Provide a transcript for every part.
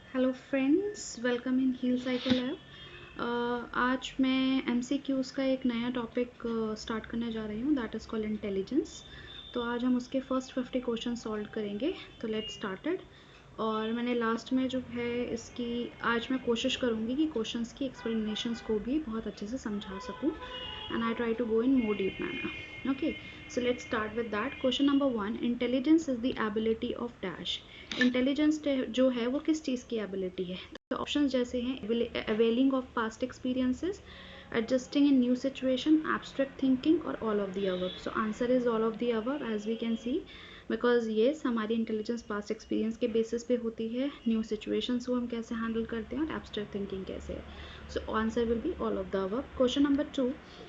Hello friends, welcome in heal cycle lab. आज मैं MCQs का एक नया टॉपिक स्टार्ट करने जा रही हूँ, दैट इज़ कॉल्ड इंटेलिजेंस। तो आज हम उसके फर्स्ट 50 क्वेश्चन सॉल्व करेंगे। तो लेट्स स्टार्टेड। और मैंने लास्ट में जो है इसकी आज मैं कोशिश करूँगी कि क्वेश्चंस की एक्सप्लेनेशंस को भी बहुत अच्छे से समझा सकूँ, and I try to go in more deep manner. Okay, so let's start with that. Question number 1, intelligence is the ability of dash. Intelligence जो है वो किस चीज़ की ability है? तो ऑप्शंस जैसे हैं availing of past experiences, adjusting in new situation, abstract thinking और all of the above. So answer is all of the above as we can see, because yes हमारी इंटेलिजेंस पास्ट एक्सपीरियंस के basis पे होती है, new situations को हम कैसे handle करते हैं और एब्स्ट्रैक्ट थिंकिंग कैसे है. So answer will be all of the above. Question number 2,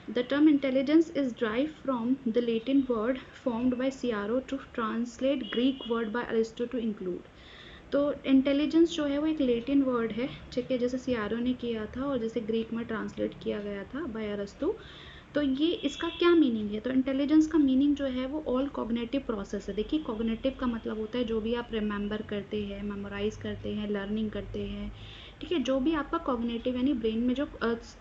the term intelligence is drive from the Latin word formed by सीआरओ to translate Greek word by Aristotle to include. तो intelligence जो है वो एक Latin word है, ठीक है, जैसे सीआरओ ने किया था और जैसे ग्रीक में ट्रांसलेट किया गया था बाय अरिस्टो. तो ये इसका क्या मीनिंग है? तो इंटेलिजेंस का मीनिंग जो है वो ऑल कॉग्निटिव प्रोसेस है. देखिए, कॉग्निटिव का मतलब होता है जो भी आप रिमेंबर करते हैं, मेमोराइज करते हैं, लर्निंग करते हैं, ठीक है, जो भी आपका कॉग्निटिव यानी ब्रेन में जो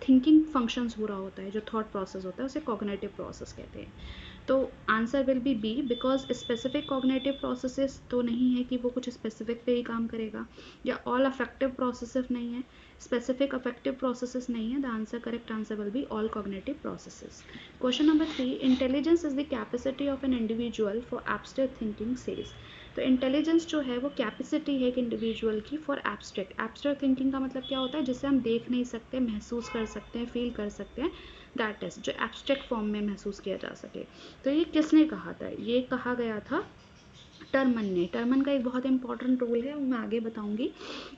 थिंकिंग फंक्शंस हो रहा होता है, जो थॉट प्रोसेस होता है, उसे कॉग्निटिव प्रोसेस कहते हैं. तो answer will be B, because specific cognitive processes तो नहीं है कि वो कुछ स्पेसिफिक पे ही काम करेगा, या ऑल अफेक्टिव प्रोसेसेस नहीं है, स्पेसिफिक अफेक्टिव प्रोसेसेस नहीं है. The answer correct answer will be all cognitive processes. Question number 3, intelligence is the capacity of an individual for abstract thinking says. तो इंटेलिजेंस जो है वो कैपेसिटी है एक इंडिविजुअल की फॉर एब्स्ट्रैक्ट थिंकिंग का मतलब क्या होता है? जिसे हम देख नहीं सकते, महसूस कर सकते हैं, फील कर सकते हैं, दैट इज जो एब्स्ट्रैक्ट फॉर्म में महसूस किया जा सके. तो ये किसने कहा था? ये कहा गया था टर्मन ने. टर्मन का एक बहुत इंपॉर्टेंट रोल है, वो मैं आगे बताऊंगी.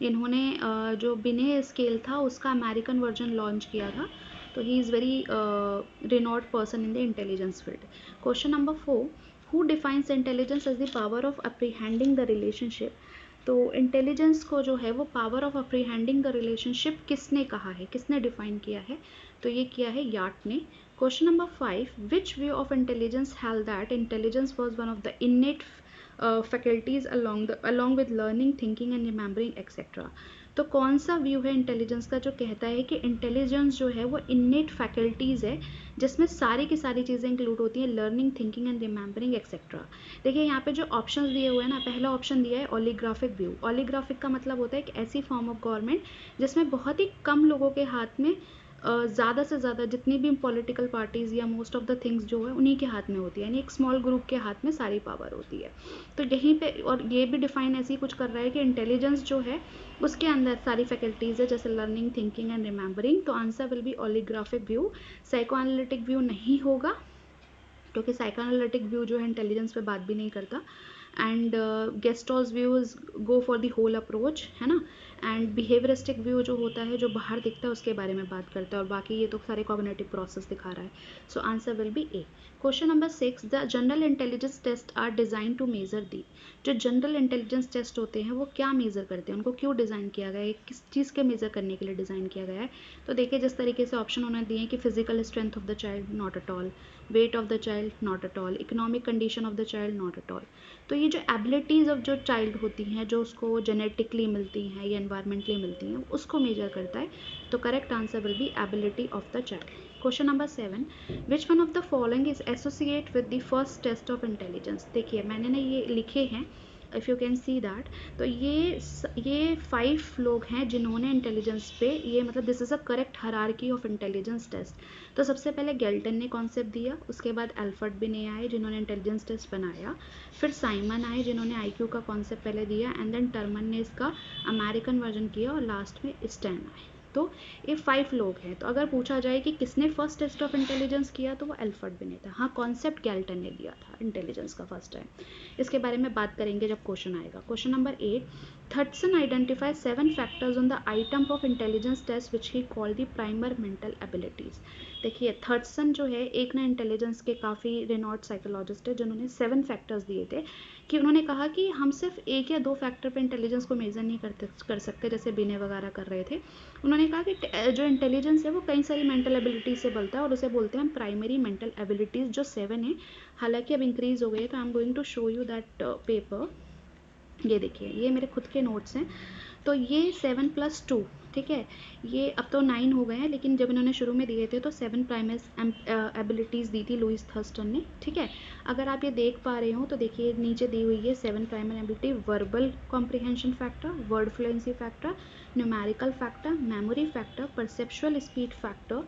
इन्होंने जो बिने स्केल था उसका अमेरिकन वर्जन लॉन्च किया था. तो he is very renowned person in the intelligence field. Question number 4, who defines intelligence as the power of apprehending the relationship. तो इंटेलिजेंस को जो है वो power of apprehending the relationship किसने कहा है, किसने डिफाइन किया है? तो ये किया है याट ने. Question number 5, which view of intelligence held that intelligence was one of the इनेट faculties along with learning, thinking and remembering etc. तो कौन सा व्यू है इंटेलिजेंस का जो कहता है कि इंटेलिजेंस जो है वो इनेट फैकल्टीज़ है जिसमें सारी की सारी चीज़ें इंक्लूड होती हैं, learning, thinking and remembering etcetera. देखिए यहाँ पे जो ऑप्शन दिए हुए हैं ना, पहला ऑप्शन दिया है ओलिग्राफिक व्यू. ओलिग्राफिक का मतलब होता है कि ऐसी फॉर्म ऑफ गवर्नमेंट जिसमें बहुत ही कम लोगों के हाथ में ज़्यादा से ज़्यादा जितनी भी पॉलिटिकल पार्टीज़ या मोस्ट ऑफ द थिंग्स जो है उन्हीं के हाथ में होती है, यानी एक स्मॉल ग्रुप के हाथ में सारी पावर होती है. तो यहीं पे और ये भी डिफाइन ऐसे ही कुछ कर रहा है कि इंटेलिजेंस जो है उसके अंदर सारी फैकल्टीज़ है, जैसे लर्निंग, थिंकिंग एंड रिमेंबरिंग. तो answer will be holographic view. Psycho analytic view नहीं होगा, क्योंकि साइको एनालिटिक व्यू जो है इंटेलिजेंस पे बात भी नहीं करता. And Gestalt's views go for the whole approach, है ना. एंड बिहेवियरिस्टिक व्यू जो होता है, जो बाहर दिखता है उसके बारे में बात करता है, और बाकी ये तो सारे कॉग्निटिव प्रोसेस दिखा रहा है. So answer will be A. Question number 6, the general intelligence test are design to measure the. जो जनरल इंटेलिजेंस टेस्ट होते हैं वो क्या मेजर करते हैं, उनको क्यों डिज़ाइन किया गया है, किस चीज़ के मेजर करने के लिए डिज़ाइन किया गया है? तो देखिए, जिस तरीके से ऑप्शन उन्होंने दिए कि physical strength of the child, not at all. Weight of the child, not at all. Economic condition of the child, not at all. तो ये जो एबिलिटीज़ ऑफ जो चाइल्ड होती हैं, जो उसको जेनेटिकली मिलती हैं या एनवायरमेंटली मिलती हैं, उसको मेजर करता है. तो correct answer will be ability of the child. Question number 7, which one of the following is associate with the first test of intelligence. देखिए, मैंने ना ये लिखे हैं, if you can see that. तो ये 5 लोग हैं जिन्होंने इंटेलिजेंस पे, ये मतलब this is a correct hierarchy of intelligence test. तो सबसे पहले गेल्टन ने कॉन्सेप्ट दिया, उसके बाद एल्फर्ड बिने आए जिन्होंने इंटेलिजेंस टेस्ट बनाया, फिर साइमन आए जिन्होंने आईक्यू का कॉन्सेप्ट पहले दिया, एंड देन टर्मन ने इसका अमेरिकन वर्जन किया, और लास्ट में स्टैन आए. तो ये 5 लोग हैं. तो अगर पूछा जाए कि किसने फर्स्ट टेस्ट ऑफ इंटेलिजेंस किया, तो वो एल्फर्ड बिने था. हाँ, कॉन्सेप्ट गेल्टन ने दिया था इंटेलिजेंस का फर्स्ट टाइम. इसके बारे में बात करेंगे जब क्वेश्चन आएगा. Question number 8, Thurstone identify 7 factors on the item of intelligence test which he call the primary mental abilities. देखिए, थर्डसन जो है एक ना इंटेलिजेंस के काफ़ी रिनॉट साइकोलॉजिस्ट है, जिन्होंने 7 फैक्टर्स दिए थे. कि उन्होंने कहा कि हम सिर्फ एक या दो फैक्टर पे इंटेलिजेंस को मेज़र नहीं कर सकते, जैसे बिने वगैरह कर रहे थे. उन्होंने कहा कि जो इंटेलिजेंस है वो कई सारी मेंटल एबिलिटीज से बनता है, और उसे बोलते हैं हम प्राइमरी मेंटल एबिलिटीज़, जो 7 है. हालांकि अब इंक्रीज़ हो गई है, तो I am going to show you that paper. ये देखिए, ये मेरे खुद के नोट्स हैं। तो ये 7+2, ठीक है, ये अब तो 9 हो गए हैं, लेकिन जब इन्होंने शुरू में दिए थे तो 7 प्राइमरी एबिलिटीज़ दी थी लुईस थर्स्टन ने, ठीक है। अगर आप ये देख पा रहे हो तो देखिए नीचे दी हुई है 7 primary ability: verbal comprehension factor, word fluency factor, numerical factor, memory factor, perceptual speed factor,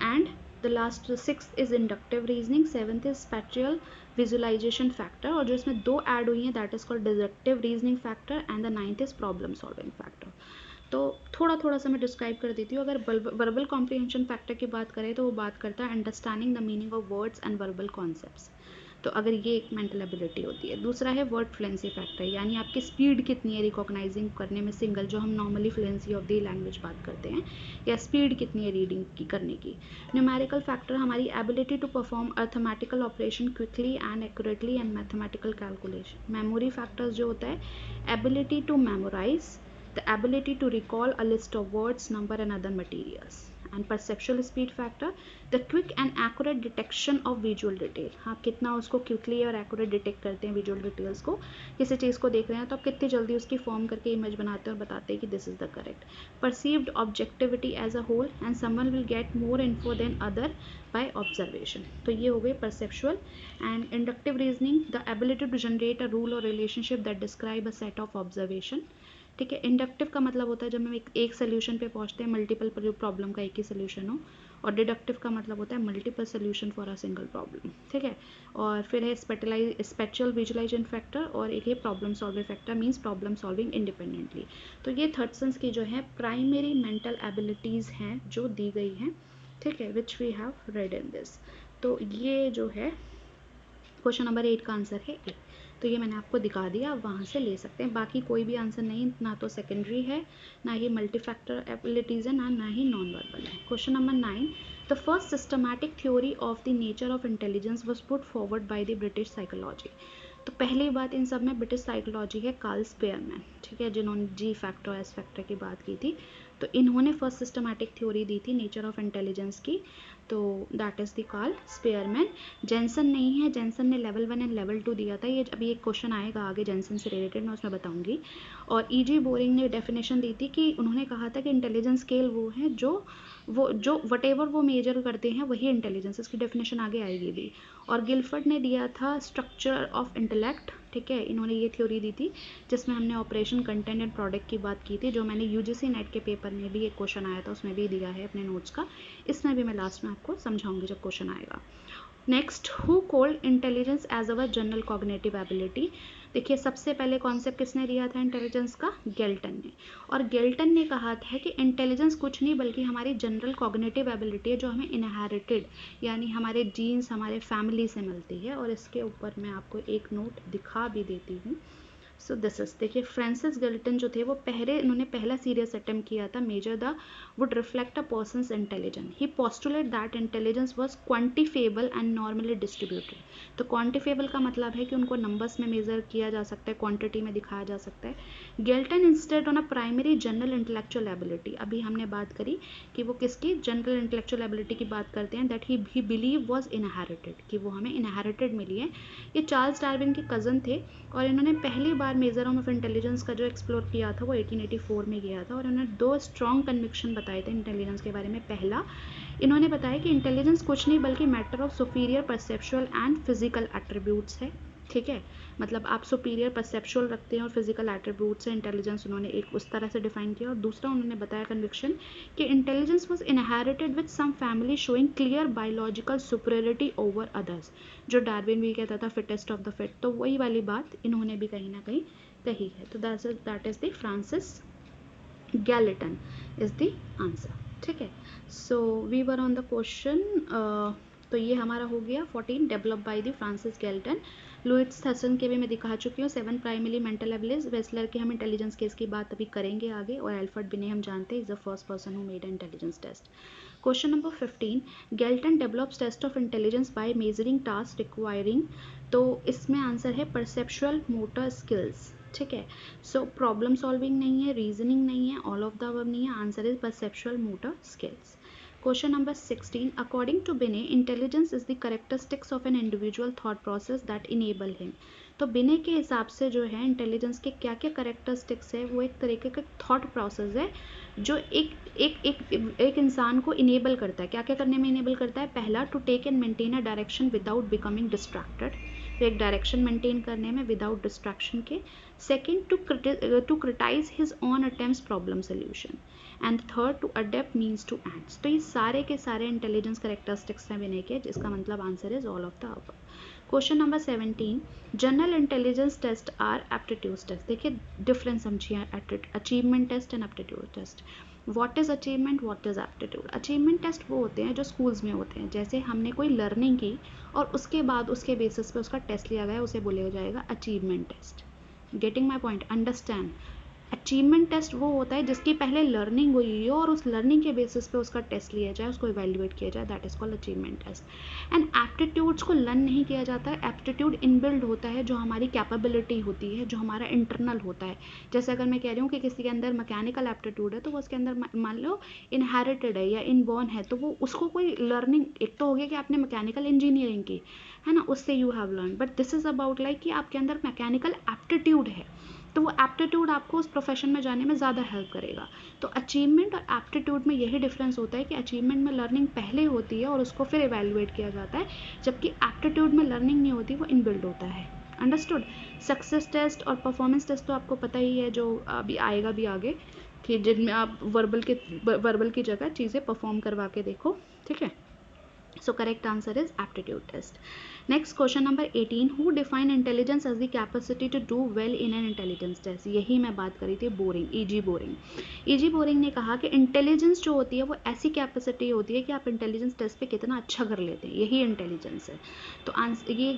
and the last 6th is inductive reasoning, 7th is spatial visualization factor, और जो इसमें 2 ऐड हुई हैं that is called deductive reasoning factor, and the 9th is problem solving factor. तो थोड़ा थोड़ा सा मैं डिस्क्राइब कर देती हूँ। अगर वर्बल कॉम्प्रिहेंशन फैक्टर की बात करें तो वो बात करता है understanding the meaning of words and verbal concepts, तो अगर ये एक मेंटल एबिलिटी होती है। दूसरा है वर्ड फ्लुएंसी फैक्टर, यानी आपकी स्पीड कितनी है रिकॉग्नाइजिंग करने में सिंगल, जो हम normally fluency of the language बात करते हैं, या स्पीड कितनी है रीडिंग की करने की। न्यूमेरिकल फैक्टर हमारी ability to perform arithmetical operation quickly and accurately and mathematical calculation. Memory factors जो होता है ability to memorise, the ability to recall a list of words, number and other materials. And perceptual speed factor, the quick and accurate detection of visual detail, आप कितना उसको quickly और accurate detect करते हैं visual details को। किसी चीज़ को देख रहे हैं तो आप कितनी जल्दी उसकी फॉर्म करके इमेज बनाते हैं और बताते हैं कि this is the correct. Perceived objectivity as a whole, and someone will get more info than other by observation. तो ये हो गई perceptual. And inductive reasoning, the ability to generate a rule और relationship that describe a set of observation, ठीक है। Inductive का मतलब होता है जब हम एक सोल्यूशन पे पहुंचते हैं, मल्टीपल प्रॉब्लम का एक ही सोल्यूशन हो, और डिडक्टिव का मतलब होता है multiple solution for a single problem, ठीक है। और फिर है स्पेक्चुअल विजुअलाइजेशन फैक्टर, और एक है problem solving factor, means problem solving independently. तो ये थर्डसन्स की जो है प्राइमरी मेंटल एबिलिटीज़ हैं जो दी गई हैं, ठीक है, which we have read in this. तो ये जो है क्वेश्चन नंबर 8 का आंसर है ए। तो ये मैंने आपको दिखा दिया, आप वहाँ से ले सकते हैं। बाकी कोई भी आंसर नहीं, ना तो सेकेंडरी है, ना ही मल्टीफैक्टर एबिलिटीज़ है, ना ही नॉन वर्बल है। Question number 9, the first systematic theory of the nature of intelligence was put forward by the British psychology. तो पहली बात इन सब में ब्रिटिश साइकोलॉजी है कार्ल स्पेयरमैन, ठीक है, जिन्होंने जी फैक्टर एस फैक्टर की बात की थी। तो इन्होंने फर्स्ट सिस्टमैटिक थ्योरी दी थी नेचर ऑफ इंटेलिजेंस की, तो that is the Carl Spearman. Jensen नहीं है, जेंसन ने लेवल 1 एंड लेवल 2 दिया था। ये अभी एक क्वेश्चन आएगा आगे जेंसन से रिलेटेड, मैं उसमें बताऊंगी। और ई.जी. बोरिंग ने डेफिनेशन दी थी कि उन्होंने कहा था कि इंटेलिजेंस स्केल वो है जो वट एवर वो मेजर करते हैं वही इंटेलिजेंस, इसकी डेफिनेशन आगे आएगी भी। और गिलफर्ड ने दिया था स्ट्रक्चर ऑफ इंटेलेक्ट, ठीक है, इन्होंने ये थ्योरी दी थी जिसमें हमने ऑपरेशन कंटेंट एंड प्रोडक्ट की बात की थी, जो मैंने यूजीसी नेट के पेपर में भी एक क्वेश्चन आया था उसमें भी दिया है अपने नोट्स का, इसमें भी मैं लास्ट में आपको समझाऊंगी जब क्वेश्चन आएगा। Next, who called intelligence as our general cognitive ability. देखिए सबसे पहले कॉन्सेप्ट किसने दिया था इंटेलिजेंस का, गेल्टन ने। और गेल्टन ने कहा था कि इंटेलिजेंस कुछ नहीं बल्कि हमारी जनरल कॉग्निटिव एबिलिटी है, जो हमें इनहेरिटेड यानी हमारे जीन्स हमारे फैमिली से मिलती है। और इसके ऊपर मैं आपको एक नोट दिखा भी देती हूँ। सो दिस इज, देखिए फ्रांसिस गेल्टन जो थे वो इन्होंने पहला सीरियस अटेम्प्ट किया था measure the would reflect a person's intelligence. He postulate that intelligence was quantifiable and normally distributed. तो क्वांटिफेबल का मतलब है कि उनको नंबर्स में मेजर किया जा सकता है, क्वांटिटी में दिखाया जा सकता है। गेल्टन instead on a primary general intellectual ability, अभी हमने बात करी कि वो किसकी जनरल इंटेलेक्चुअल एबिलिटी की बात करते हैं, that he believe was inherited, कि वो हमें इनहेरिटेड मिली है। ये चार्ल्स डार्विन के कज़न थे, और इन्होंने पहली बार मेजर ऑफ इंटेलिजेंस का जो एक्सप्लोर किया था वो 1884 में किया था। और इन्होंने 2 स्ट्रॉन्ग कन्विक्शन बताए थे इंटेलिजेंस के बारे में। पहला, इन्होंने बताया कि इंटेलिजेंस कुछ नहीं बल्कि matter of superior perceptual and physical attributes है, ठीक है, मतलब आप सुपीरियर परसेप्चुअल रखते हैं और फिजिकल एट्रीब्यूट्स से इंटेलिजेंस, उन्होंने एक उस तरह से डिफाइन किया। और दूसरा उन्होंने बताया कन्विक्शन कि intelligence was inherited with some family showing clear biological superiority over others, जो डार्विन भी कहता था फिटेस्ट ऑफ द फिट, तो वही वाली बात इन्होंने भी कहीं ना कहीं कही है। तो that is the Francis Galton is the answer, ठीक है। So we were on the question, तो ये हमारा हो गया 14 develop by the Francis Galton. Lewis Thurstone के भी मैं दिखा चुकी हूँ 7 प्राइमरी मेंटल एबिलिटीज। वेस्लर के हम इंटेलिजेंस केस की बात अभी करेंगे आगे। और एल्फ्रेड बिने हम जानते हैं is the first person who made intelligence test. Question number 15, Galton develops test of intelligence by measuring task requiring, तो इसमें आंसर है परसेप्चुअल मोटर स्किल्स, ठीक है। सो प्रॉब्लम सॉल्विंग नहीं है, रीजनिंग नहीं है, ऑल ऑफ द अबव नहीं है, answer is perceptual motor skills. Question number 16, according to Binet, intelligence is the characteristics of an individual thought process that enable him. तो बिने के हिसाब से जो है इंटेलिजेंस के क्या क्या करेक्टरिस्टिक्स है, वो एक तरीके का थॉट प्रोसेस है जो एक इंसान को इनेबल करता है। क्या क्या करने में इनेबल करता है? पहला, to take and maintain a direction without becoming distracted, तो एक डायरेक्शन मेंटेन करने में विदाउट डिस्ट्रैक्शन के। Second, to criticise his own attempts problem solution. And third, to adapt means to ends. तो ये सारे के सारे इंटेलिजेंस करेक्टरिस्टिक्स हैं विनय के, जिसका मतलब answer is all of the above. Question number 17, general intelligence test are aptitude test. देखिए डिफरेंस समझिए, achievement test and aptitude test. What is achievement, what is aptitude? Achievement test वो होते हैं जो स्कूल्स में होते हैं, जैसे हमने कोई लर्निंग की और उसके बाद उसके बेसिस पे उसका टेस्ट लिया गया, उसे बोला जाएगा achievement test. Getting my point? Understand? Achievement test वो होता है जिसकी पहले लर्निंग हुई हो और उस लर्निंग के बेसिस पे उसका टेस्ट लिया जाए, उसको इवेल्युएट किया जाए, that is called achievement test. And aptitudes को लर्न नहीं किया जाता है, एप्टीट्यूड इनबिल्ड होता है, जो हमारी कैपेबिलिटी होती है, जो हमारा इंटरनल होता है। जैसे अगर मैं कह रही हूँ कि किसी के अंदर मैकेनिकल एप्टीट्यूड है, तो वो उसके अंदर मान लो इनहेरिटेड है या इनबॉर्न है, तो वो उसको कोई लर्निंग, एक तो हो गया कि आपने मैकेनिकल इंजीनियरिंग की है ना, उससे you have learn, but this is about like कि आपके अंदर मैकेनिकल एप्टीट्यूड है, तो वो एप्टीट्यूड आपको उस प्रोफेशन में जाने में ज़्यादा हेल्प करेगा। तो अचीवमेंट और एप्टीट्यूड में यही डिफरेंस होता है कि अचीवमेंट में लर्निंग पहले होती है और उसको फिर इवेल्युएट किया जाता है, जबकि एप्टीट्यूड में लर्निंग नहीं होती, वो इनबिल्ड होता है। अंडरस्टूड? सक्सेस टेस्ट और परफॉर्मेंस टेस्ट तो आपको पता ही है, जो अभी आएगा भी आगे, कि जिनमें आप वर्बल की जगह चीज़ें परफॉर्म करवा के देखो, ठीक है। So correct answer is aptitude test. Next question number 18, who define intelligence as the capacity to do well in an intelligence test? यही मैं बात करी थी, boring, easy boring. Easy boring ने कहा कि इंटेलिजेंस जो होती है वो ऐसी कैपेसिटी होती है कि आप इंटेलिजेंस टेस्ट पे कितना अच्छा कर लेते हैं, यही इंटेलिजेंस है। तो आंसर ये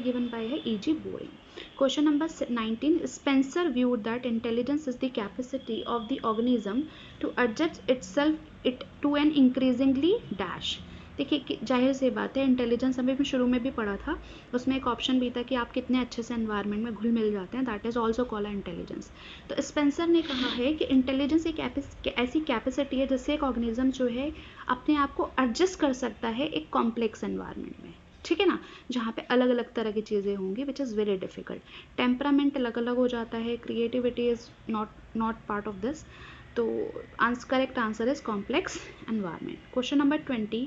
गिवन बाय है easy boring. Question number 19, Spencer viewed that intelligence is the capacity of the organism to adjust itself to an increasingly dash। देखिए जाहिर सी बात है, इंटेलिजेंस अभी मैं शुरू में भी पढ़ा था, उसमें एक ऑप्शन भी था कि आप कितने अच्छे से एनवायरनमेंट में घुल मिल जाते हैं, that is also called intelligence. तो स्पेंसर ने कहा है कि इंटेलिजेंस एक ऐसी कैपेसिटी है जिससे एक ऑर्गेनिज्म जो है अपने आप को एडजस्ट कर सकता है एक कॉम्प्लेक्स एनवायरनमेंट में, ठीक है ना, जहाँ पे अलग अलग तरह की चीज़ें होंगी, which is very difficult. Temperament अलग अलग हो जाता है, creativity is not part of this. तो correct answer is complex environment. Question number 20,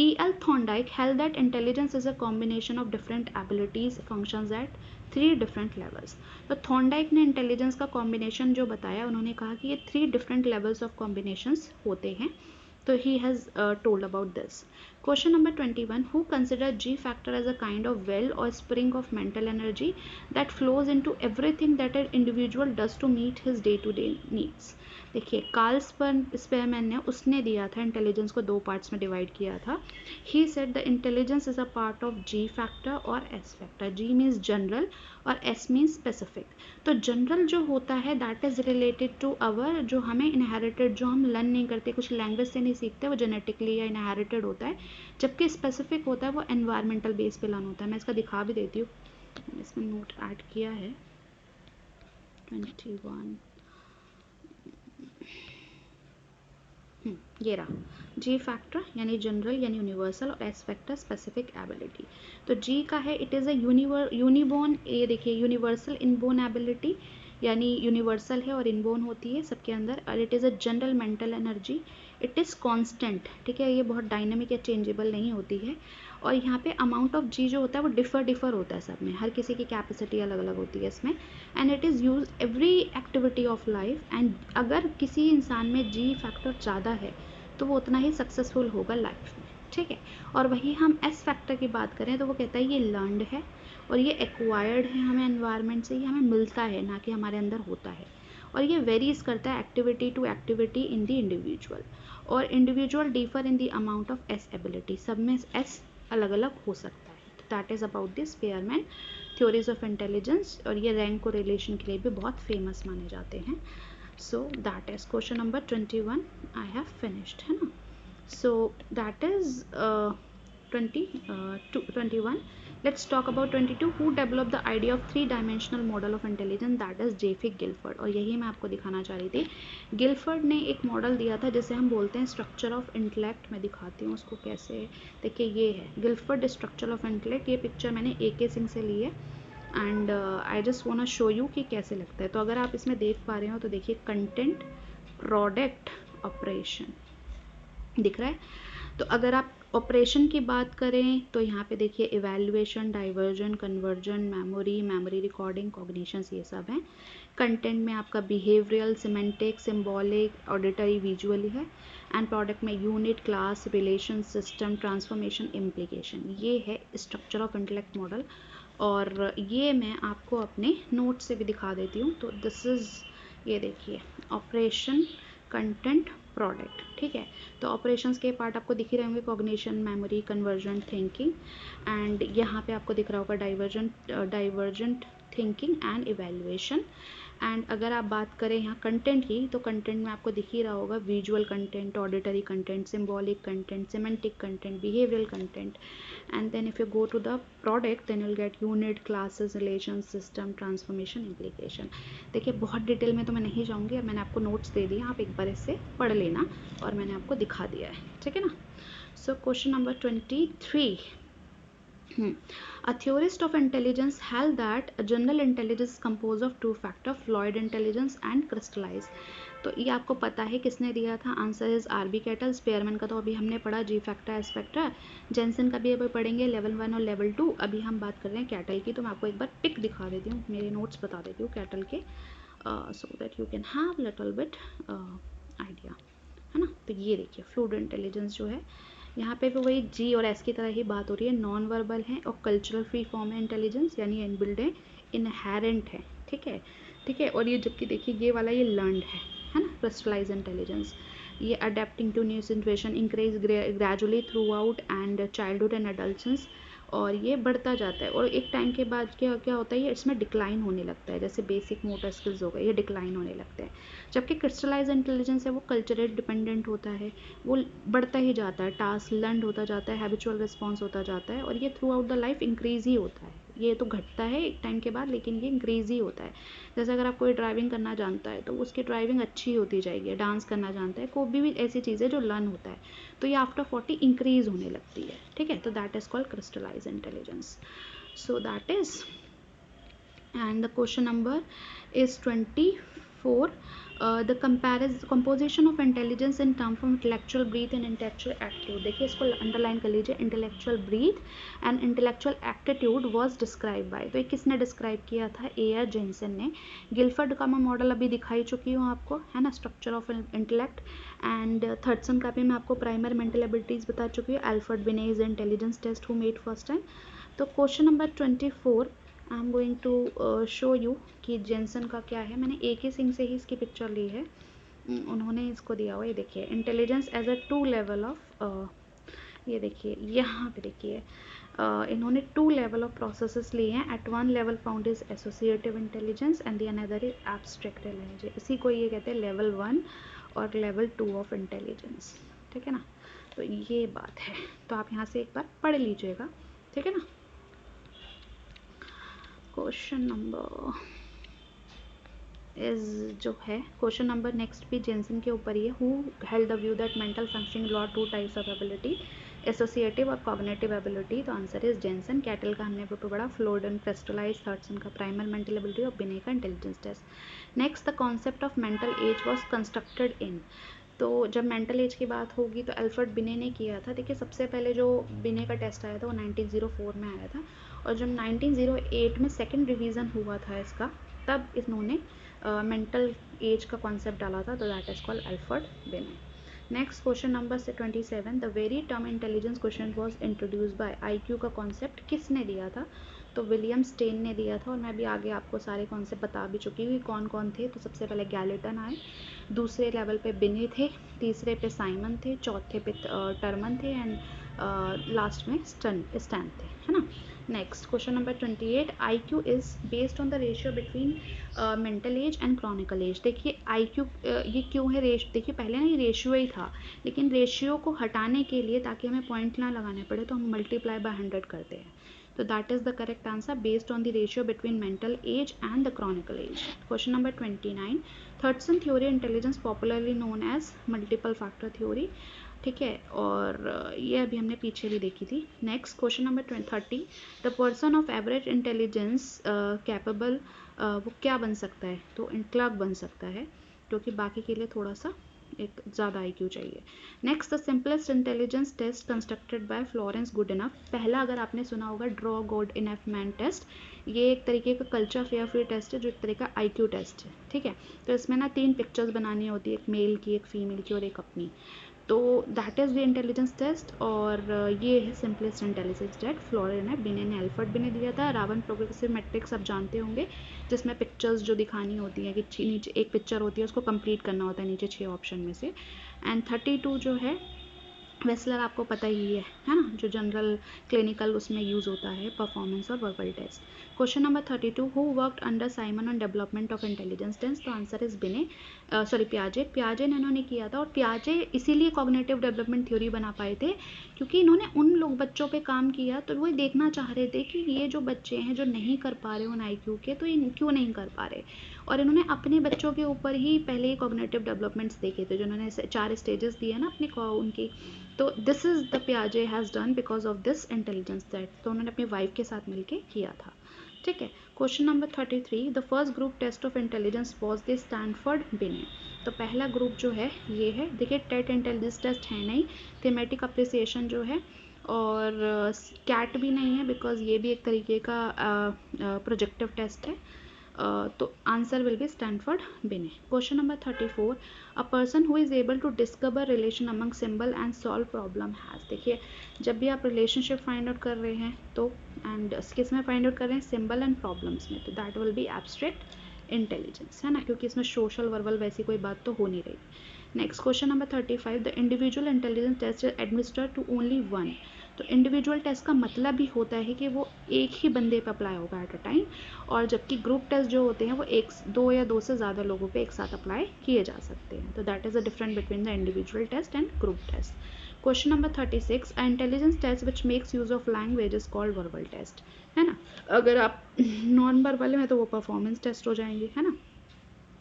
E.L. Thorndike held that intelligence is a combination of different abilities functions at 3 different levels। तो Thorndike ने intelligence का combination जो बताया, उन्होंने कहा कि ये 3 डिफरेंट लेवल्स ऑफ कॉम्बिनेशंस होते हैं। तो he has told about this. Question number 21, who consider G factor as a kind of well or spring of mental energy that flows into everything that an individual does to meet his day-to-day needs? देखिए Karl स्पेरमैन ने उसने दिया था intelligence को 2 parts में divide किया था। He said the intelligence is a part of G factor और S factor. G means general और एस मीन्स स्पेसिफिक। तो जनरल जो होता है that is related to our, जो हमें इनहेरिटेड, जो हम लर्न नहीं करते, कुछ लैंग्वेज से नहीं सीखते, वो जेनेटिकली या इनहेरिटेड होता है, जबकि स्पेसिफिक होता है वो एनवायरमेंटल बेस पे लर्न होता है। मैं इसका दिखा भी देती हूँ, इसमें नोट ऐड किया है 21, ये रहा जी फैक्टर यानी जनरल यानी यूनिवर्सल, और एस फैक्टर स्पेसिफिक एबिलिटी। तो जी का है इट इज़ अ यूनिबोर्न, ये देखिए यूनिवर्सल इनबोर्न एबिलिटी, यानी यूनिवर्सल है और इनबोर्न होती है सबके अंदर। और it is a general mental energy, it is constant, ठीक है, ये बहुत डायनेमिक या चेंजेबल नहीं होती है। और यहाँ पे अमाउंट ऑफ जी जो होता है वो डिफर होता है सब में, हर किसी की कैपेसिटी अलग अलग होती है इसमें। And it is use every activity of life. And अगर किसी इंसान में जी फैक्टर ज़्यादा है तो वो उतना ही सक्सेसफुल होगा लाइफ में, ठीक है। और वही हम एस फैक्टर की बात करें तो वो कहता है ये लर्नड है और ये एक्वायर्ड है, हमें एनवायरनमेंट से, ये हमें मिलता है, ना कि हमारे अंदर होता है। और ये वेरीज करता है activity to activity in the individual, और individual differ in the amount of S ability, सब में एस अलग अलग हो सकता है। तो that is about this Spearman theories of intelligence, और ये रैंक को रिलेशन के लिए भी बहुत फेमस माने जाते हैं। सो that is question number 21 I have finished, है ना। सो that is 21. Let's talk about 22. Who developed the idea of 3-dimensional model of intelligence, that is J.F. Guilford। और यही मैं आपको दिखाना चाह रही थी। गिलफर्ड ने एक मॉडल दिया था जिसे हम बोलते हैं स्ट्रक्चर ऑफ इंटेलेक्ट। मैं दिखाती हूँ उसको कैसे। देखिए ये है गिलफर्ड स्ट्रक्चर ऑफ इंटेलेक्ट, ये पिक्चर मैंने A.K. सिंह से ली है। And I just want to show you कि कैसे लगता है। तो अगर आप इसमें देख पा रहे हो तो देखिए कंटेंट, प्रोडक्ट, ऑपरेशन दिख रहा है। तो अगर आप ऑपरेशन की बात करें तो यहाँ पे देखिए evaluation, diversion, conversion, memory recording, cognitions, ये सब हैं। कंटेंट में आपका behavioural, semantic, symbolic, auditory, visually है। एंड प्रोडक्ट में unit, class, relation, system, transformation, implication, ये है स्ट्रक्चर ऑफ इंटेलेक्ट मॉडल। और ये मैं आपको अपने नोट से भी दिखा देती हूँ। तो दिस इज़, ये देखिए ऑपरेशन, कंटेंट, प्रोडक्ट, ठीक है। तो ऑपरेशंस के पार्ट आपको दिख ही रहे होंगे, cognition, memory, conversion, thinking. And यहाँ पे आपको दिख रहा होगा divergent thinking and evaluation. And अगर आप बात करें यहाँ कंटेंट की, तो कंटेंट में आपको दिख ही रहा होगा visual content, auditory content, symbolic content, semantic content, behavioural content. And then if you go to the product then you'll get unit, classes, relation, system, transformation, implication. देखिए बहुत डिटेल में तो मैं नहीं जाऊँगी, और मैंने आपको नोट्स दे दिए, आप एक बार इससे पढ़ लेना, और मैंने आपको दिखा दिया है, ठीक है ना। So question number 23. A theorist of intelligence held that general intelligence is composed of two factors, fluid intelligence and crystallized. तो ये आपको पता है किसने दिया था, answer is RB Cattell. Spearman का तो अभी हमने पढ़ा, G factor, S factor. Jensen का भी अभी पढ़ेंगे, लेवल 1 और लेवल 2। अभी हम बात कर रहे हैं कैटल की। तो मैं आपको एक बार पिक दिखा देती हूँ, मेरे नोट्स बता देती हूँ कैटल के, so that you can have little bit idea, है ना। तो ये देखिए फ्लूइड इंटेलिजेंस जो है, यहाँ पे भी वही जी और एस की तरह ही बात हो रही है, नॉन वर्बल है और कल्चरल फ्री फॉर्म है इंटेलिजेंस, यानी इनबिल्ड है, इनहेरेंट है, ठीक है, ठीक है। और ये जबकि देखिए ये वाला ये लर्नड है ना, क्रिस्टलाइज इंटेलिजेंस। ये adapting to new situation, increase gradually throughout and childhood and adolescence, और ये बढ़ता जाता है। और एक टाइम के बाद क्या क्या होता है, ये इसमें डिक्लाइन होने लगता है, जैसे बेसिक मोटर स्किल्स हो गए, ये डिक्लाइन होने लगते हैं। जबकि क्रिस्टलाइज इंटेलिजेंस है वो कल्चरल डिपेंडेंट होता है, वो बढ़ता ही जाता है, टास्क लर्न होता जाता है, हैबिचुअल रिस्पॉन्स होता जाता है, और ये throughout the life increase ही होता है। ये तो घटता है एक टाइम के बाद, लेकिन ये इंक्रीज ही होता है। जैसे अगर आप कोई ड्राइविंग करना जानता है तो उसकी ड्राइविंग अच्छी होती जाएगी, डांस करना जानता है, कोई भी ऐसी चीज़ है जो लर्न होता है, तो ये आफ्टर 40 इंक्रीज होने लगती है, ठीक है। तो that is called crystallise intelligence. So that is, and the question number is 24. The composition of intelligence in terms of intellectual breadth and intellectual aptitude. देखिए इसको अंडरलाइन कर लीजिए, intellectual breadth and intellectual aptitude was described by, तो ये किसने describe किया था, A.R. Jensen ने। गिलफर्ड का मैं मॉडल अभी दिखाई चुकी हूँ आपको, है ना, स्ट्रक्चर ऑफ इंटेलेक्ट। एंड थर्डसन का भी मैं आपको प्राइमरी मेंटल एबिलिटीज बता चुकी हूँ, Alfred Binet's intelligence test who made first time. तो question number 24 I am going to show you कि जेनसन का क्या है। मैंने ए के सिंह से ही इसकी पिक्चर ली है, उन्होंने इसको दिया हुआ है, ये देखिए intelligence as a 2 level of, ये देखिए यहाँ पे देखिए इन्होंने 2 लेवल ऑफ प्रोसेसेस लिए हैं। At 1 level found is associative intelligence and the another is abstract intelligence. इसी को ये कहते हैं लेवल 1 और लेवल 2 ऑफ इंटेलिजेंस, ठीक है ना। तो ये बात है, तो आप यहाँ से एक बार पढ़ लीजिएगा, ठीक है ना। क्वेश्चन नंबर इज जो है, क्वेश्चन नंबर नेक्स्ट भी जेनसन के ऊपर ही है। Who held the view that mental functioning law 2 types of ability, associative और कॉग्निटिव एबिलिटी। तो आंसर इज जेनसन। कैटल का हमने पेपर पढ़ा, फ्लोइड एंड क्रिस्टलाइज, थर्डसन का प्राइमरी मेंटल एबिलिटी और बिने का intelligence test. Next the concept of mental age was constructed in, तो जब मेंटल एज की बात होगी तो अल्फ्रेड बिने ने किया था। देखिए सबसे पहले जो बिने का टेस्ट आया था वो 1904 में आया था, और जब 1908 में सेकंड रिवीजन हुआ था इसका, तब इन्होंने मेंटल एज का कॉन्सेप्ट डाला था, तो दैट इज कॉल्ड अल्फ्रेड बिने। Next question number 27, the very term intelligence question was introduce by, IQ का कॉन्सेप्ट किसने दिया था, तो विलियम स्टेन ने दिया था। और मैं भी आगे आपको सारे कॉन्सेप्ट बता भी चुकी हूँ कौन कौन थे। तो सबसे पहले गैलेटन आए, दूसरे लेवल पे बिने थे, तीसरे पे साइमन थे, चौथे पे टर्मन थे, एंड लास्ट में स्टैन थे, है ना। Next question number 28, IQ is based on the ratio between mental age and chronicle age. देखिए IQ ये क्यों है, देखिए पहले ना ये रेशियो ही था, लेकिन रेशियो को हटाने के लिए, ताकि हमें पॉइंट ना लगाने पड़े, तो हम मल्टीप्लाई बाय 100 करते हैं। तो that is the correct answer, based on the ratio between mental age and the chronological age. Question number 29, Thurstone theory intelligence popularly known as multiple factor theory. ठीक है, और ये अभी हमने पीछे भी देखी थी। Next question number 30, the person of average intelligence capable, वो क्या बन सकता है, तो क्लर्क बन सकता है, क्योंकि बाकी के लिए थोड़ा सा एक ज़्यादा IQ चाहिए। Next, the simplest intelligence test constructed by Florence Goodenough. पहला अगर आपने सुना होगा draw good enough man test, ये एक तरीके का कल्चर फेयर फ्री टेस्ट है, जो एक तरीके का IQ टेस्ट है। ठीक है, तो इसमें ना 3 पिक्चर्स बनानी होती है, एक मेल की, एक फीमेल की और एक अपनी। तो that is the intelligence test, और ये है सिंपलेस्ट इंटेलिजेंस टेस्ट। फ्लोरेन है, बिने ने अल्फर्ड बिने दिया था। रावन प्रोग्रेसिव मैट्रिक्स आप जानते होंगे, जिसमें पिक्चर्स जो दिखानी होती है कि नीचे एक पिक्चर होती है, उसको कंप्लीट करना होता है नीचे 6 ऑप्शन में से। एंड 32 जो है वेस्लर, आपको पता ही है ना, जो जनरल क्लिनिकल उसमें यूज़ होता है, परफॉर्मेंस और verbal test. Question number 32, who worked under Simon on development of intelligence test, तो आंसर इज बिने, पियाजे ने इन्होंने किया था। और पियाजे इसीलिए कॉग्निटिव डेवलपमेंट थ्योरी बना पाए थे, क्योंकि इन्होंने उन लोग बच्चों पे काम किया, तो वो देखना चाह रहे थे कि ये जो बच्चे हैं जो नहीं कर पा रहे उन IQ के, तो ये क्यों नहीं कर पा रहे। और इन्होंने अपने बच्चों के ऊपर ही पहले ही कॉग्निटिव डेवलपमेंट्स देखे थे, जिन्होंने 4 स्टेजेस दिए ना अपने उनकी। तो दिस इज द पियाजे has done because of this intelligence that, तो उन्होंने अपनी वाइफ के साथ मिलके किया था। ठीक है, question number 33, the first group test of intelligence was the Stanford Binet. तो पहला ग्रुप जो है ये है, देखिए टेट इंटेलिजेंस टेस्ट है नहीं, थीमेटिक अप्रिसिएशन जो है, और कैट भी नहीं है, बिकॉज ये भी एक तरीके का प्रोजेक्टिव टेस्ट है। तो answer will be Stanford Binet. Question number 34, a person who is able to discover relation among symbol and solve problem has. देखिए जब भी आप रिलेशनशिप फाइंड आउट कर रहे हैं, तो एंड किस में फाइंड आउट कर रहे हैं, सिंबल एंड प्रॉब्लम्स में, तो that will be abstract intelligence, है ना, क्योंकि इसमें सोशल वर्बल वैसी कोई बात तो हो नहीं रही। Next question number 35, the individual intelligence test administered to only one. तो इंडिविजुअल टेस्ट का मतलब भी होता है कि वो एक ही बंदे पे अप्लाई होगा एट अ टाइम, और जबकि ग्रुप टेस्ट जो होते हैं वो दो या दो से ज़्यादा लोगों पे एक साथ अप्लाई किए जा सकते हैं। तो that is the difference between the individual test and group test. Question number 36, a intelligence test which makes use of language is called verbal test, है ना। अगर आप नॉन वर्बल में तो वो परफॉर्मेंस टेस्ट हो जाएंगे, है ना।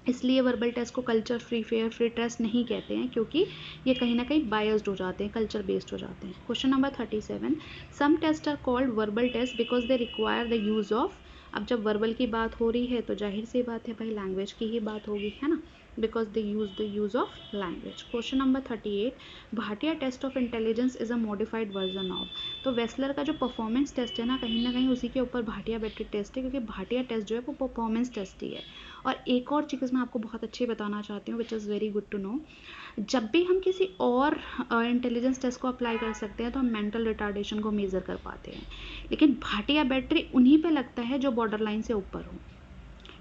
इसलिए वर्बल टेस्ट को culture free fair free test नहीं कहते हैं, क्योंकि ये कहीं ना कहीं बायस्ड हो जाते हैं, कल्चर बेस्ड हो जाते हैं। Question number 37, some test are called verbal test because they require the use of. अब जब वर्बल की बात हो रही है तो जाहिर सी बात है भाई लैंग्वेज की ही बात होगी, है ना, because they use the use of language. Question number 38, Bhatia test of intelligence is a modified version of. तो वेस्लर का जो परफॉर्मेंस टेस्ट है ना कहीं उसी के ऊपर भाटिया बेटेड टेस्ट है, क्योंकि भाटिया टेस्ट जो है वो परफॉर्मेंस टेस्ट ही है। और एक और चीज़ मैं आपको बहुत अच्छी बताना चाहती हूँ which is very good to know, जब भी हम किसी और इंटेलिजेंस टेस्ट को अप्लाई कर सकते हैं तो हम मेंटल रिटार्डेशन को मेज़र कर पाते हैं, लेकिन भाटिया बैटरी उन्हीं पे लगता है जो बॉर्डर लाइन से ऊपर हो।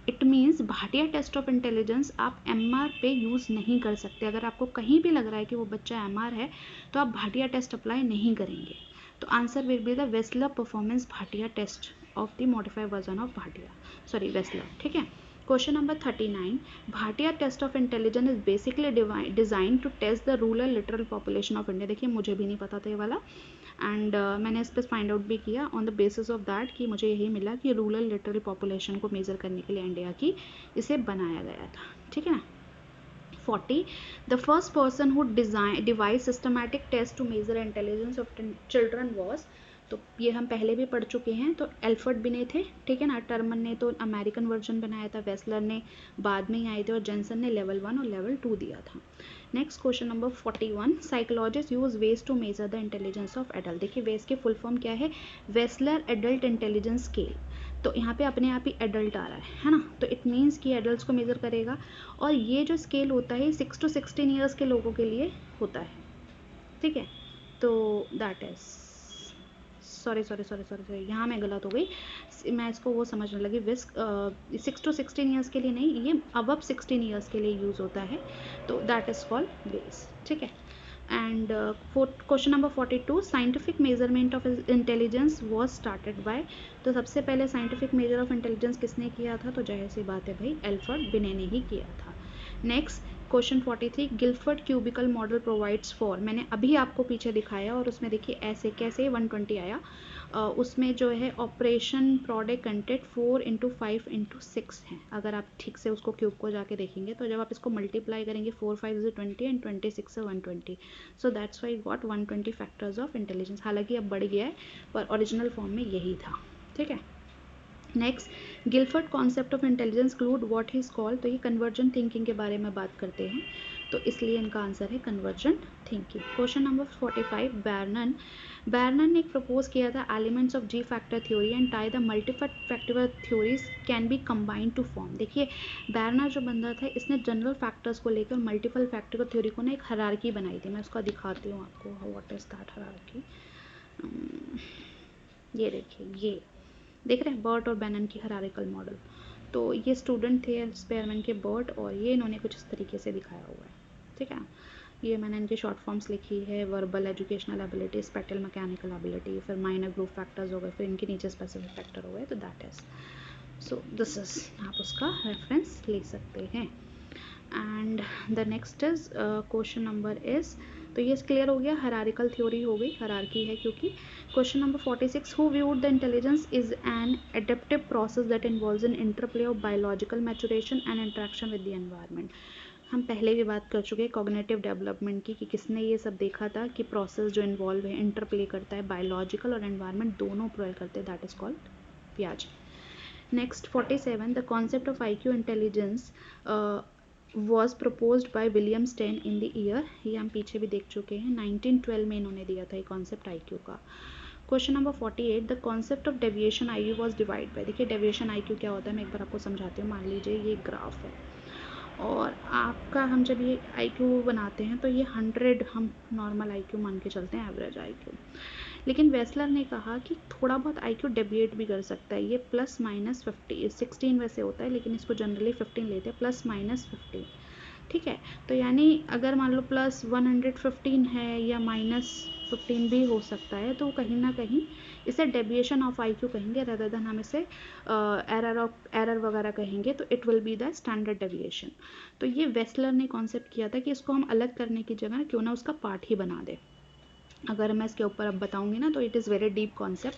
It means Bhatia test of intelligence आप MR पे यूज़ नहीं कर सकते। अगर आपको कहीं भी लग रहा है कि वो बच्चा MR है तो आप भाटिया टेस्ट अप्लाई नहीं करेंगे। तो answer will be the Wechsler performance Bhatia test of the modified version of Wechsler. ठीक है, question number 39, Bhatia test of intelligence is basically design to test the rural literal population of India. देखिए मुझे भी नहीं पता था ये वाला, एंड मैंने इस पर फाइंड आउट भी किया on the basis of that कि मुझे यही मिला कि रूरल लिटरल पॉपुलेशन को मेज़र करने के लिए इंडिया की इसे बनाया गया था। ठीक है ना। 40, the first person who devise systematic test to measure intelligence of children was. तो ये हम पहले भी पढ़ चुके हैं, तो एल्फर्ड बिने थे, ठीक है ना। टर्मन ने तो अमेरिकन वर्जन बनाया था, वेस्लर ने बाद में ही आए थे, और जेंसन ने लेवल 1 और लेवल 2 दिया था। Next question number 41, psychologist use वेज to measure the intelligence of adult. देखिए वेज की फुल फॉर्म क्या है, वेस्लर एडल्ट इंटेलिजेंस स्केल। तो यहाँ पे अपने आप ही एडल्ट आ रहा है ना, तो इट मीन्स कि एडल्ट को मेजर करेगा, और ये जो स्केल होता है 6 to 16 ईयर्स के लोगों के लिए होता है। ठीक है, तो दैट इज सॉरी यहाँ मैं गलत हो गई, मैं इसको वो समझने लगी, विस्क 6 to 16 ईयर्स के लिए नहीं, ये अबव 16 ईयर्स के लिए यूज़ होता है, तो दैट इज़ कॉल्ड वेज। ठीक है, and question number 42, scientific measurement of intelligence was started by. तो सबसे पहले साइंटिफिक मेजर ऑफ इंटेलिजेंस किसने किया था, तो जाहिर सी बात है भाई एल्फर्ड बिने ने ही किया था। Next question 43, Guilford cubical model provides for. मैंने अभी आपको पीछे दिखाया और उसमें देखिए ऐसे कैसे 120 आया। उसमें जो है ऑपरेशन प्रोडक्ट कंटेंट 4 × 5 × 6 है। अगर आप ठीक से उसको क्यूब को जाके देखेंगे तो जब आप इसको मल्टीप्लाई करेंगे 4 5 से 20 एंड 26 से 120, so that's why got 120 factors of intelligence. हालांकि अब बढ़ गया है पर ओरिजिनल फॉर्म में यही था। ठीक है, next, Gilford concept of intelligence include what he is called, तो ये कन्वर्जेंट थिंकिंग के बारे में बात करते हैं, तो इसलिए इनका आंसर है convergent thinking. Question number 45, Vernon ने प्रपोज किया था elements of G factor theory and tie the multifactor theories can be combined to form. देखिए, बैरनर जो बंदा था इसने जनरल फैक्टर्स को लेकर मल्टीपल फैक्टर थ्योरी को ना एक हायरार्की बनाई थी। मैं उसका दिखाती हूँ आपको, व्हाट इज दैट हायरार्की। ये देखिए, ये देख रहे हैं बर्ट और बैनन की हायरार्किकल मॉडल। तो ये स्टूडेंट थे स्पेयरमैन के बर्ट, और ये इन्होंने कुछ इस तरीके से दिखाया हुआ है। ठीक है, ये मैंने इनकी शॉर्ट फॉर्म्स लिखी है, verbal educational ability, spatial mechanical ability, फिर माइनर ग्रुप फैक्टर्स हो गए, फिर इनके नीचे स्पेसिफिक फैक्टर हो गए, तो that is, so this is, आप उसका रेफरेंस ले सकते हैं। And the next is question number is, तो ये क्लियर हो गया, हायरार्किकल थ्योरी हो गई, हायरार्की है क्योंकि। Question number 46, who viewed the intelligence is an adaptive process that involves in interplay of biological maturation and interaction with the environment. हम पहले भी बात कर चुके हैं कॉग्निटिव डेवलपमेंट की, कि किसने ये सब देखा था कि प्रोसेस जो इन्वॉल्व है, इंटरप्ले करता है, बायोलॉजिकल और एनवायरनमेंट दोनों प्रोवाइड करते हैं, दैट इज कॉल्ड पियाजे। Next 47, the concept of IQ intelligence was proposed by William Stern in the year, ये हम पीछे भी देख चुके हैं, 1912 में इन्होंने दिया था ये कॉन्सेप्ट IQ का। Question number 48, the concept of deviation IQ was divide by. देखिए, डेविएशन IQ क्या होता है, मैं एक बार आपको समझाती हूँ। मान लीजिए ये ग्राफ है और आपका, हम जब ये IQ बनाते हैं तो ये 100 हम नॉर्मल IQ मान के चलते हैं, एवरेज IQ। लेकिन वेस्लर ने कहा कि थोड़ा बहुत IQ डेविएट भी कर सकता है, ये ±50 16 वैसे होता है, लेकिन इसको जनरली 15 लेते हैं, ±15। ठीक है, तो यानी अगर मान लो +115 है या -15 भी हो सकता है, तो कहीं ना कहीं इसे डेविएशन ऑफ IQ कहेंगे, रदर देन हम इसे एरर वगैरह कहेंगे, तो it will be the standard deviation. तो ये वेस्लर ने कॉन्सेप्ट किया था कि इसको हम अलग करने की जगह क्यों ना उसका पार्ट ही बना दे। अगर मैं इसके ऊपर अब बताऊंगी ना तो it is very deep concept.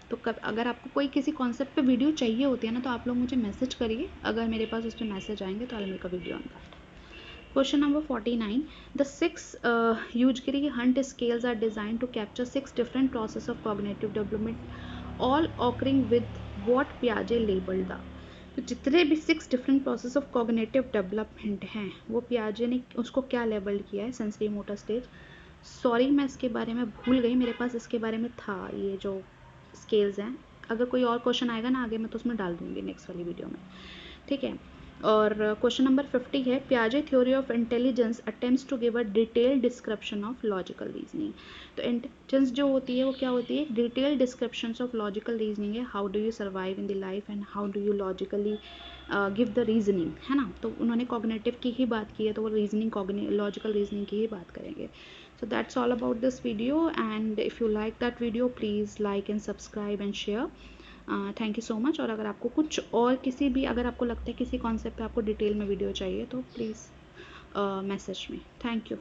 तो अगर आपको कोई किसी कॉन्सेप्ट पे वीडियो चाहिए होती है ना, तो आप लोग मुझे मैसेज करिए, अगर मेरे पास उस पर मैसेज आएंगे तो I make a video on that. Question number 49, the 6 Hughes-Hunt scales are designed to capture 6 different processes of cognitive development, all occurring with what Piaget labeled the। तो जितने भी 6 different process of cognitive development हैं वो पियाजे ने उसको क्या label किया है, सेंसरी मोटर स्टेज। सॉरी, मैं इसके बारे में भूल गई, मेरे पास इसके बारे में था, ये जो स्केल्स हैं। अगर कोई और क्वेश्चन आएगा ना आगे, मैं तो उसमें डाल दूंगी नेक्स्ट वाली वीडियो में। ठीक है, और क्वेश्चन नंबर 50 है, पियाजे theory of intelligence attempts to give a detailed description of logical reasoning. तो इंटेलिजेंस जो होती है वो क्या होती है, detailed description of logical reasoning है, how do you survive in the life and how do you logically give the reasoning, है ना। तो उन्होंने कॉग्निटिव की ही बात की है, तो वो रीजनिंग लॉजिकल रीजनिंग की ही बात करेंगे। So that's all about this video, and if you like that video please like and subscribe and share. Thank you so much. और अगर आपको कुछ और किसी भी, अगर आपको लगता है किसी कॉन्सेप्ट पे आपको डिटेल में वीडियो चाहिए तो प्लीज़ मैसेज में। Thank you.